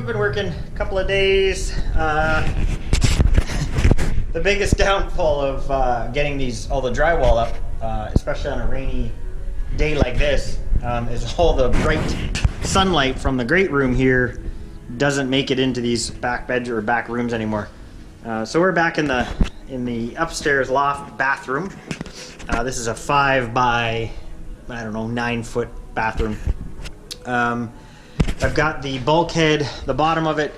been working a couple of days. The biggest downfall of getting all the drywall up, especially on a rainy day like this, is all the bright sunlight from the great room here doesn't make it into these back bedroom or back rooms anymore. So we're back in the upstairs loft bathroom. This is a 5 by, I don't know, 9-foot bathroom. I've got the bulkhead, the bottom of it,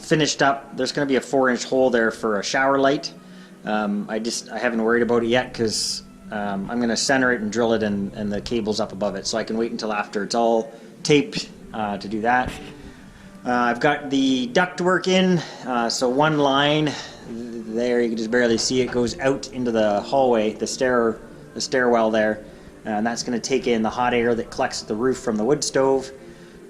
finished up. There's going to be a 4-inch hole there for a shower light. I haven't worried about it yet because I'm going to center it and drill it and the cable's up above it, so I can wait until after it's all taped to do that. I've got the ductwork in, so one line there, you can just barely see it, goes out into the hallway, the stairwell there, and that's going to take in the hot air that collects at the roof from the wood stove.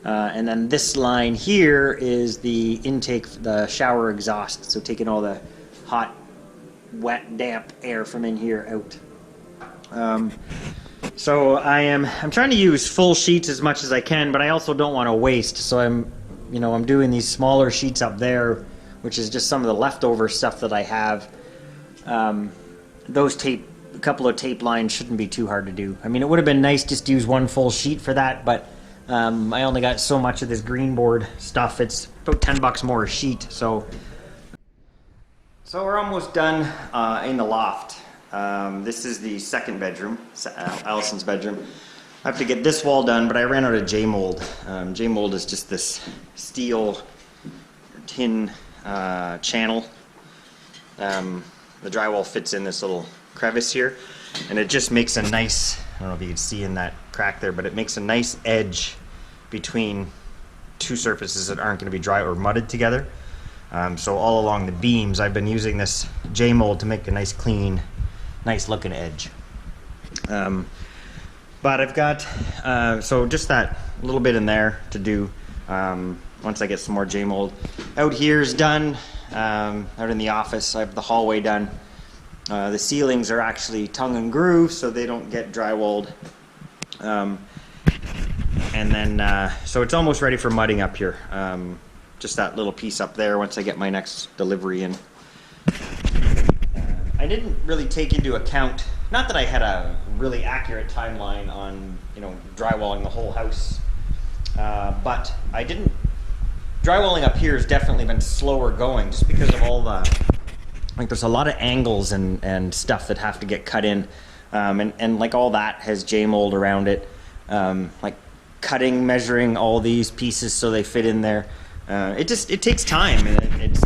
And then this line here is the intake, the shower exhaust, so taking all the hot, wet, damp air from in here out. So I'm trying to use full sheets as much as I can, but I also don't want to waste, so I'm doing these smaller sheets up there, which is just some of the leftover stuff that I have. A couple of tape lines shouldn't be too hard to do. I mean, it would have been nice just to use one full sheet for that, but I only got so much of this green board stuff. It's about $10 more a sheet. So we're almost done in the loft. This is the second bedroom, Allison's bedroom. I have to get this wall done, but I ran out of J-mold. J-mold is just this steel tin channel. The drywall fits in this little crevice here, and it just makes a nice, I don't know if you can see in that crack there, but it makes a nice edge between two surfaces that aren't going to be dry or mudded together. So all along the beams I've been using this J-mold to make a nice clean, nice looking edge. But I've got so just that little bit in there to do once I get some more J-mold. Out here is done. Out in the office I have the hallway done. The ceilings are actually tongue and groove, so they don't get drywalled. And then, so it's almost ready for mudding up here. Just that little piece up there once I get my next delivery in. I didn't really take into account, not that I had a really accurate timeline on, drywalling the whole house, but I didn't. Drywalling up here has definitely been slower going just because of all the, there's a lot of angles and stuff that have to get cut in, and like all that has J-mold around it, like cutting, measuring all these pieces so they fit in there. It takes time, and it's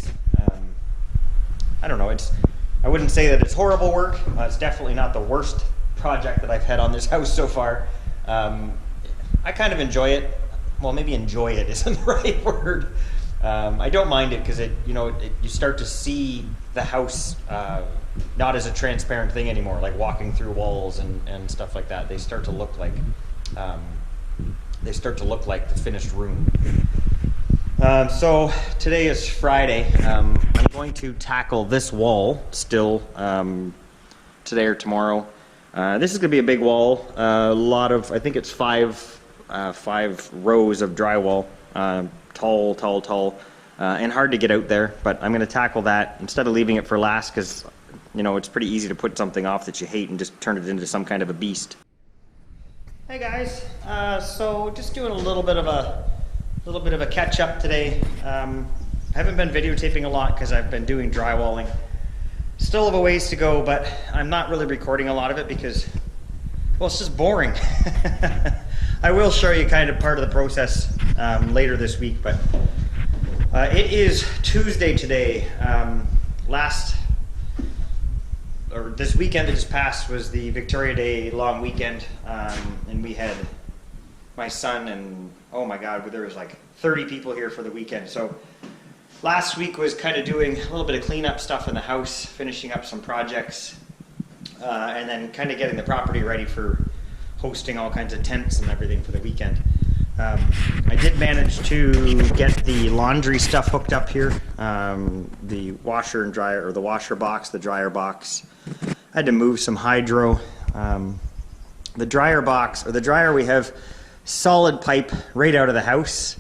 I don't know, I wouldn't say that it's horrible work. It's definitely not the worst project that I've had on this house so far. I kind of enjoy it. Well, maybe enjoy it isn't the right word. I don't mind it because you start to see the house not as a transparent thing anymore, like walking through walls and stuff like that. They start to look like the finished room. So today is Friday. I'm going to tackle this wall still today or tomorrow. This is going to be a big wall. A lot of, I think it's five rows of drywall, tall, and hard to get out there. But I'm going to tackle that instead of leaving it for last because it's pretty easy to put something off that you hate and just turn it into some kind of a beast. Hey guys, so just doing a little bit of a catch up today. I haven't been videotaping a lot because I've been doing drywalling. Still have a ways to go, but I'm not really recording a lot of it because, well, it's just boring. I will show you kind of part of the process later this week, but it is Tuesday today. This weekend that just passed was the Victoria Day long weekend, and we had my son and, oh my God, there was like 30 people here for the weekend. So last week was kind of doing a little bit of cleanup stuff in the house, finishing up some projects, and then kind of getting the property ready for hosting all kinds of tents and everything for the weekend. I did manage to get the laundry stuff hooked up here, the washer and dryer, or the washer box, the dryer box. I had to move some hydro. The dryer box, or the dryer, we have solid pipe right out of the house.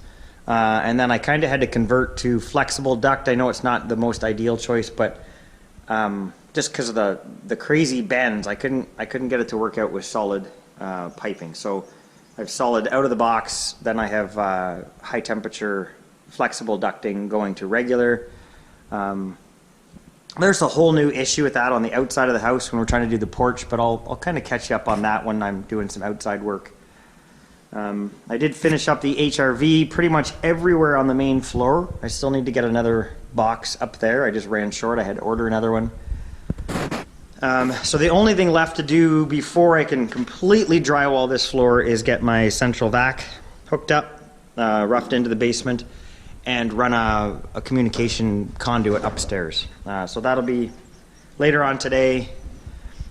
And then I kind of had to convert to flexible duct. I know it's not the most ideal choice, but just because of the crazy bends, I couldn't get it to work out with solid piping. So I have solid out of the box. Then I have high temperature flexible ducting going to regular. There's a whole new issue with that on the outside of the house when we're trying to do the porch, but I'll kind of catch you up on that when I'm doing some outside work. I did finish up the HRV pretty much everywhere on the main floor. I still need to get another box up there. I just ran short. I had to order another one. So the only thing left to do before I can completely drywall this floor is get my central vac hooked up, roughed into the basement, and run a communication conduit upstairs. So that'll be later on today.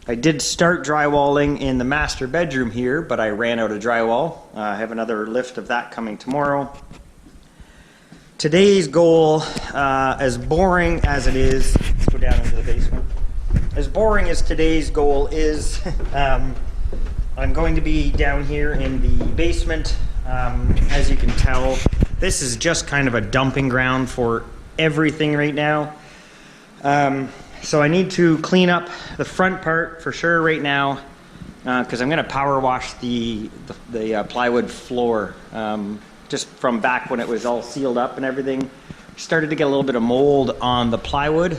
I did start drywalling in the master bedroom here, but I ran out of drywall. I have another lift of that coming tomorrow. Today's goal, as boring as it is, let's go down into the basement. As boring as today's goal is, I'm going to be down here in the basement. As you can tell, this is just kind of a dumping ground for everything right now. So I need to clean up the front part for sure right now, because I'm going to power wash the plywood floor. Just from back when it was all sealed up and everything, started to get a little bit of mold on the plywood.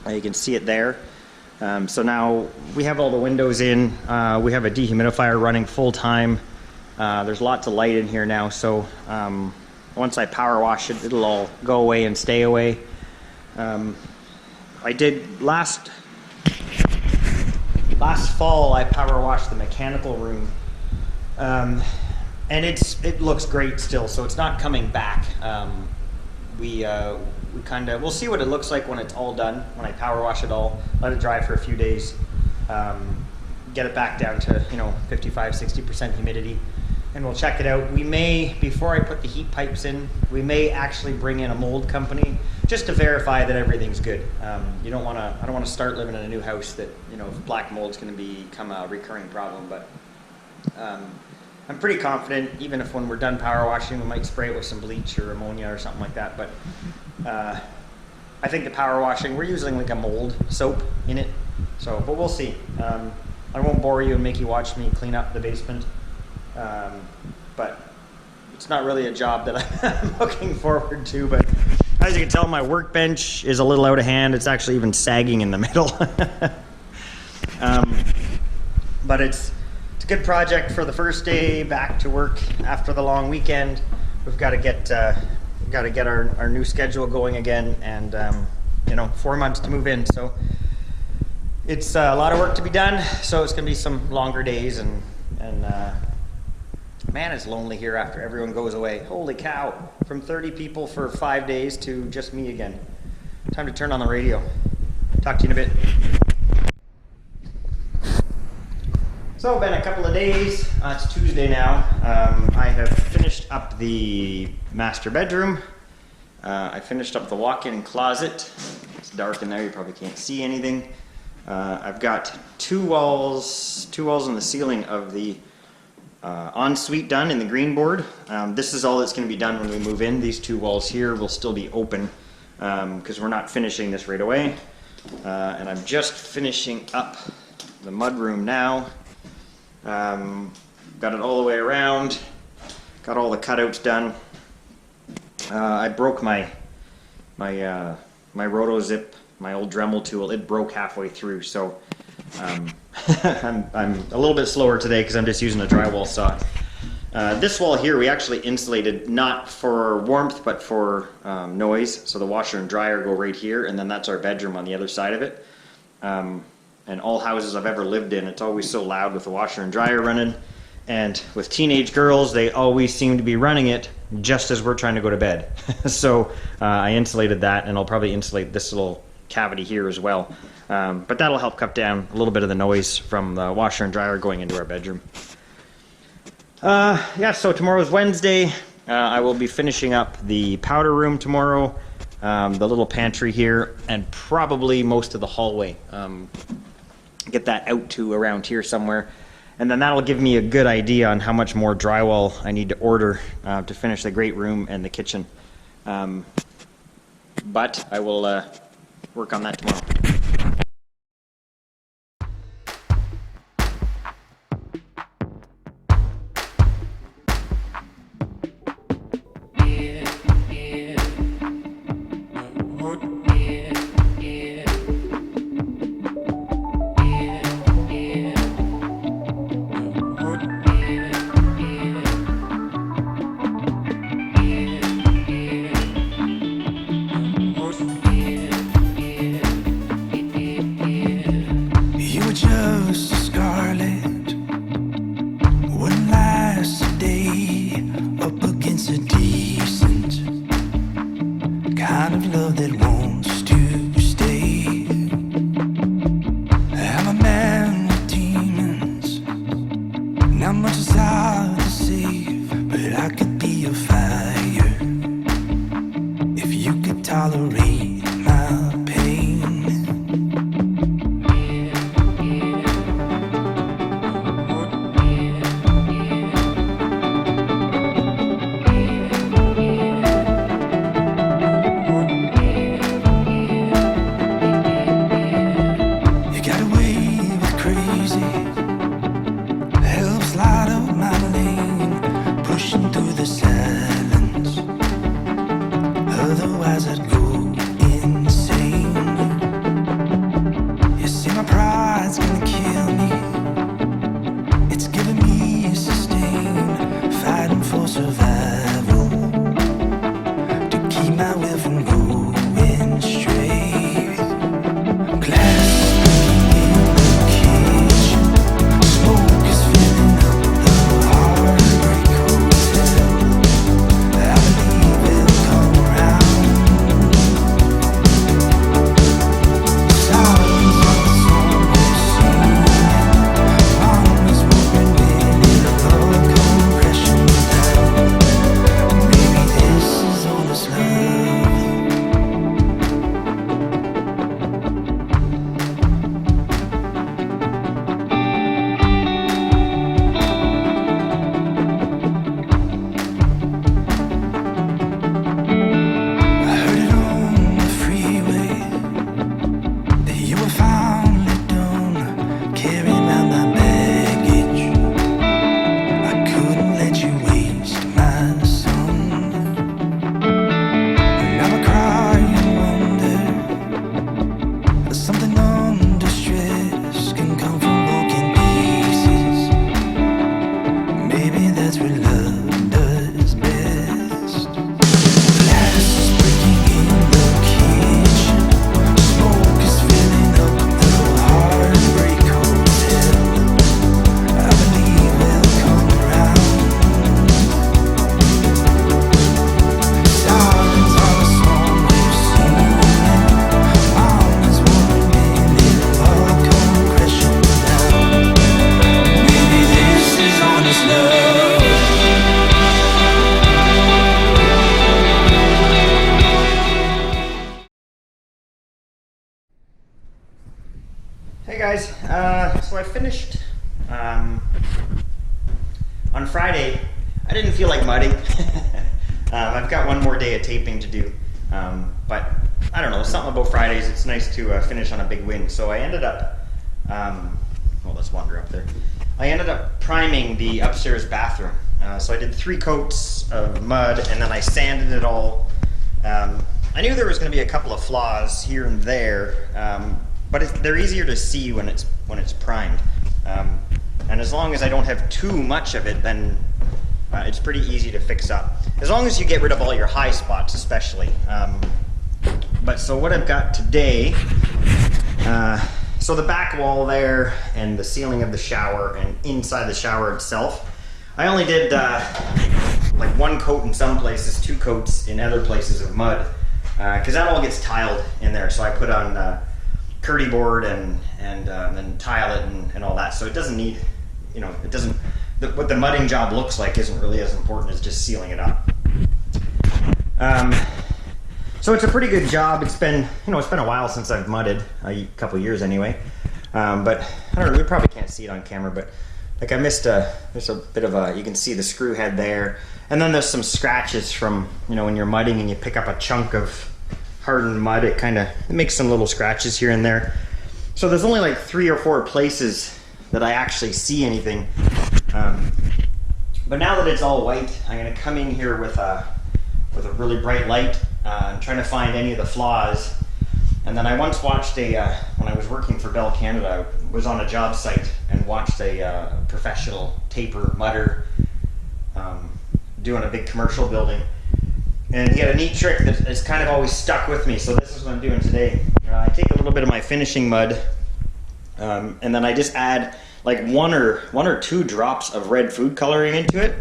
You can see it there. So now we have all the windows in. We have a dehumidifier running full time. There's lots of light in here now, so once I power wash it, it'll all go away and stay away. I did last fall, I power washed the mechanical room, and it looks great still, so it's not coming back. We'll see what it looks like when it's all done, when I power wash it all, let it dry for a few days, get it back down to 55-60% humidity, and we'll check it out. We may, before I put the heat pipes in, we may actually bring in a mold company just to verify that everything's good. I don't want to start living in a new house that if black mold's going to become a recurring problem, but I'm pretty confident, even if when we're done power washing, we might spray it with some bleach or ammonia or something like that. But I think the power washing, we're using like a mold soap in it. So, but we'll see. I won't bore you and make you watch me clean up the basement. But it's not really a job that I'm looking forward to. But as you can tell, my workbench is a little out of hand. It's actually even sagging in the middle. But it's a good project for the first day back to work after the long weekend. We've got to get our new schedule going again, and 4 months to move in. So it's a lot of work to be done. So it's going to be some longer days, and man, it's lonely here after everyone goes away. Holy cow! From 30 people for 5 days to just me again. Time to turn on the radio. Talk to you in a bit. So, been a couple of days. It's Tuesday now. I have finished up the master bedroom. I finished up the walk-in closet. It's dark in there, you probably can't see anything. I've got two walls in the ceiling of the ensuite done in the green board. This is all that's going to be done when we move in. These two walls here will still be open because we're not finishing this right away. And I'm just finishing up the mudroom now. Got it all the way around. Got all the cutouts done. I broke my roto zip, my old Dremel tool. It broke halfway through, so I'm a little bit slower today because I'm just using a drywall saw. This wall here we actually insulated not for warmth but for noise. So the washer and dryer go right here, and then that's our bedroom on the other side of it. And all houses I've ever lived in, it's always so loud with the washer and dryer running. And with teenage girls, they always seem to be running it just as we're trying to go to bed. So I insulated that, and I'll probably insulate this little cavity here as well. But that'll help cut down a little bit of the noise from the washer and dryer going into our bedroom. Yeah, so tomorrow's Wednesday. I will be finishing up the powder room tomorrow, the little pantry here, and probably most of the hallway. Get that out to around here somewhere. And then that'll give me a good idea on how much more drywall I need to order to finish the great room and the kitchen. But I will work on that tomorrow. Hey guys, so I finished on Friday. I didn't feel like mudding. I've got one more day of taping to do, but I don't know, something about Fridays, it's nice to finish on a big win. So I ended up, well, let's wander up there. I ended up priming the upstairs bathroom. So I did 3 coats of mud and then I sanded it all. I knew there was going to be a couple of flaws here and there, but they're easier to see when it's primed. And as long as I don't have too much of it, then it's pretty easy to fix up. As long as you get rid of all your high spots, especially. But so what I've got today, so the back wall there and the ceiling of the shower and inside the shower itself, I only did like 1 coat in some places, 2 coats in other places of mud, because that all gets tiled in there. So I put on curdy board and then tile it and all that. So it doesn't need, you know, it doesn't, what the mudding job looks like isn't really as important as just sealing it up. So it's a pretty good job. It's been, you know, it's been a while since I've mudded, a couple years anyway. But I don't know, you probably can't see it on camera, but like I missed there's a bit of a, you can see the screw head there. And then there's some scratches from, you know, when you're mudding and you pick up a chunk of hardened mud, it makes some little scratches here and there. So there's only like 3 or 4 places that I actually see anything. But now that it's all white, I'm gonna come in here with a really bright light, trying to find any of the flaws. And then I once watched when I was working for Bell Canada, I was on a job site and watched a professional taper mudder doing a big commercial building. And he had a neat trick that has kind of always stuck with me, so this is what I'm doing today. I take a little bit of my finishing mud, and then I just add like one or two drops of red food coloring into it.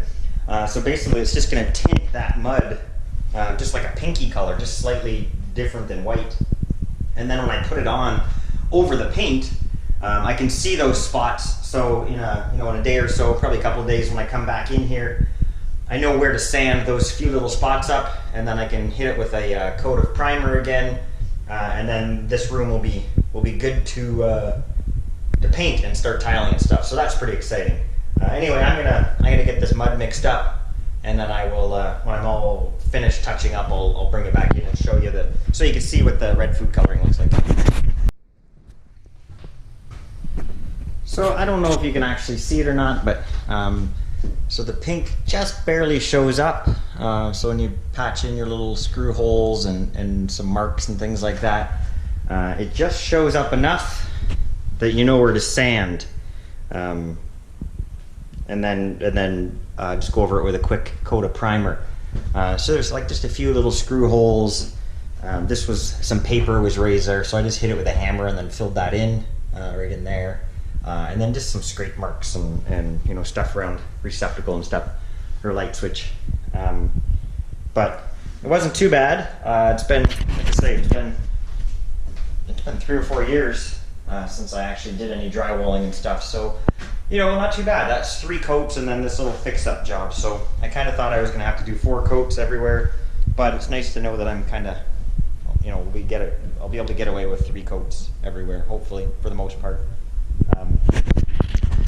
So basically it's just going to tint that mud just like a pinky color, just slightly different than white. And then when I put it on over the paint, I can see those spots. So in a day or so, probably a couple of days, when I come back in here, I know where to sand those few little spots up, and then I can hit it with a coat of primer again, and then this room will be good to paint and start tiling and stuff. So that's pretty exciting. Anyway, I'm gonna get this mud mixed up, and then I will, when I'm all finished touching up, I'll bring it back in and show you so you can see what the red food coloring looks like. So I don't know if you can actually see it or not, but so the pink just barely shows up. So when you patch in your little screw holes and some marks and things like that, it just shows up enough that you know where to sand. And then just go over it with a quick coat of primer. So there's like just a few little screw holes. This was some paper was raised there, so I just hit it with a hammer and then filled that in right in there. And then just some scrape marks and you know, stuff around receptacle and stuff, or light switch. But it wasn't too bad. It's been, like I say, it's been 3 or 4 years since I actually did any drywalling and stuff. So, you know, not too bad. That's 3 coats and then this little fix-up job. So I kind of thought I was going to have to do 4 coats everywhere, but it's nice to know that I'm kind of, you know, I'll be able to get away with 3 coats everywhere, hopefully, for the most part.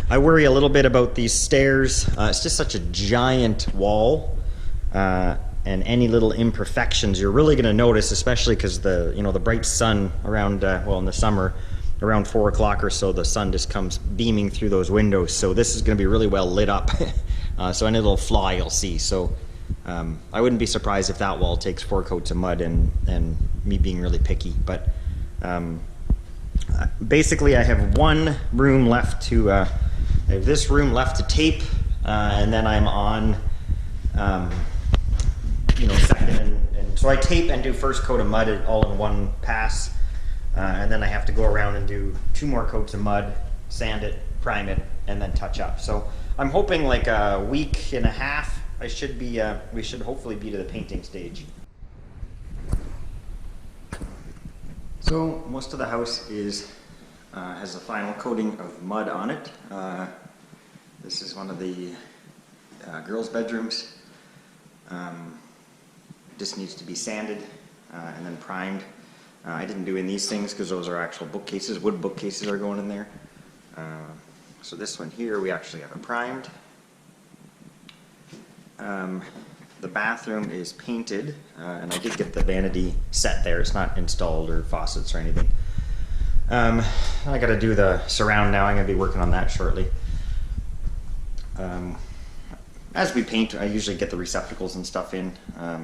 I worry a little bit about these stairs. It's just such a giant wall, and any little imperfections you're really going to notice, especially because the bright sun around in the summer, around 4 o'clock or so, the sun just comes beaming through those windows. So this is going to be really well lit up. So any little flaw you'll see. So I wouldn't be surprised if that wall takes 4 coats of mud and me being really picky. But basically, I have one room left to. I have this room left to tape, and then I'm on, second, and so I tape and do first coat of mud all in one pass, and then I have to go around and do 2 more coats of mud, sand it, prime it, and then touch up. So I'm hoping like a week and a half, we should hopefully be to the painting stage. So most of the house has a final coating of mud on it. This is one of the girls' bedrooms. Just needs to be sanded and then primed. I didn't do in these things because those are actual bookcases. Wood bookcases are going in there. So this one here, we actually have it primed. The bathroom is painted, and I did get the vanity set there. It's not installed or faucets or anything. I got to do the surround now. I'm going to be working on that shortly. As we paint, I usually get the receptacles and stuff in. I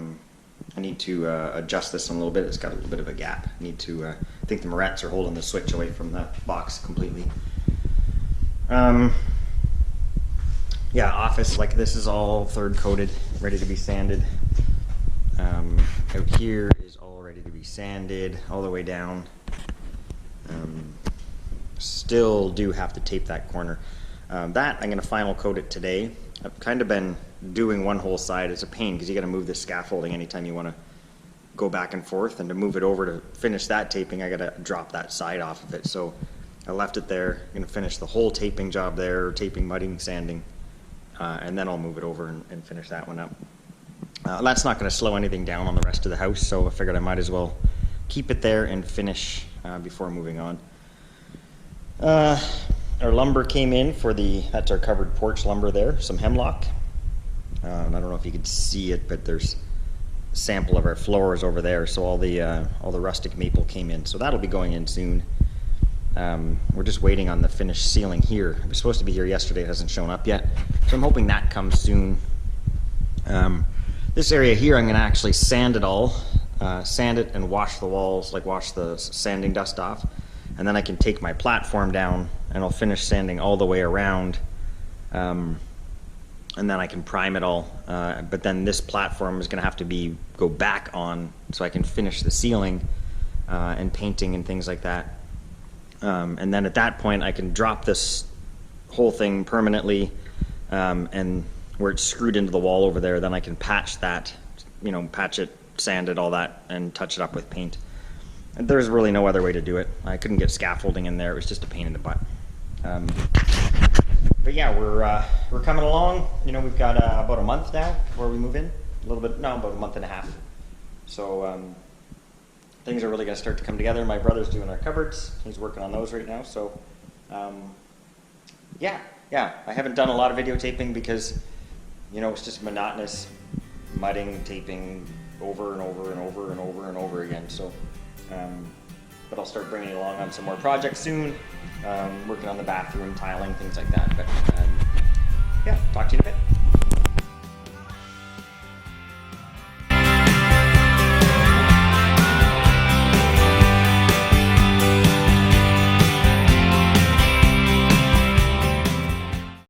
need to adjust this one a little bit. It's got a little bit of a gap. I think the morettes are holding the switch away from the box completely. Yeah, office, like this is all 3rd coated, ready to be sanded. Out here is all ready to be sanded all the way down. Still do have to tape that corner. That I'm going to final coat it today. I've kind of been doing one whole side. It's a pain because you got to move this scaffolding anytime you want to go back and forth, and to move it over to finish that taping, I got to drop that side off of it. So I left it there. I'm going to finish the whole taping job there, taping, mudding, sanding, and then I'll move it over and finish that one up. That's not going to slow anything down on the rest of the house, so I figured I might as well keep it there and finish before moving on. our lumber came in for that's our covered porch lumber there, some hemlock. I don't know if you can see it, but there's a sample of our floors over there. So all the rustic maple came in. So that'll be going in soon. We're just waiting on the finished ceiling here. It was supposed to be here yesterday, it hasn't shown up yet. So I'm hoping that comes soon. This area here, I'm gonna actually sand it all, sand it and wash the walls, like wash the sanding dust off. And then I can take my platform down and I'll finish sanding all the way around. And then I can prime it all. But then this platform is gonna have to go back on so I can finish the ceiling and painting and things like that. And then at that point I can drop this whole thing permanently, and where it's screwed into the wall over there, then I can patch that, patch it, sand it, all that, and touch it up with paint. And there's really no other way to do it. I couldn't get scaffolding in there. It was just a pain in the butt. But yeah, we're coming along. We've got about a month now before we move in. About a month and a half. So things are really going to start to come together. My brother's doing our cupboards. He's working on those right now. So yeah, I haven't done a lot of videotaping because it's just monotonous mudding, taping over and over and over and over and over again. So, but I'll start bringing it along on some more projects soon. Working on the bathroom, tiling, things like that. But yeah, talk to you in a bit.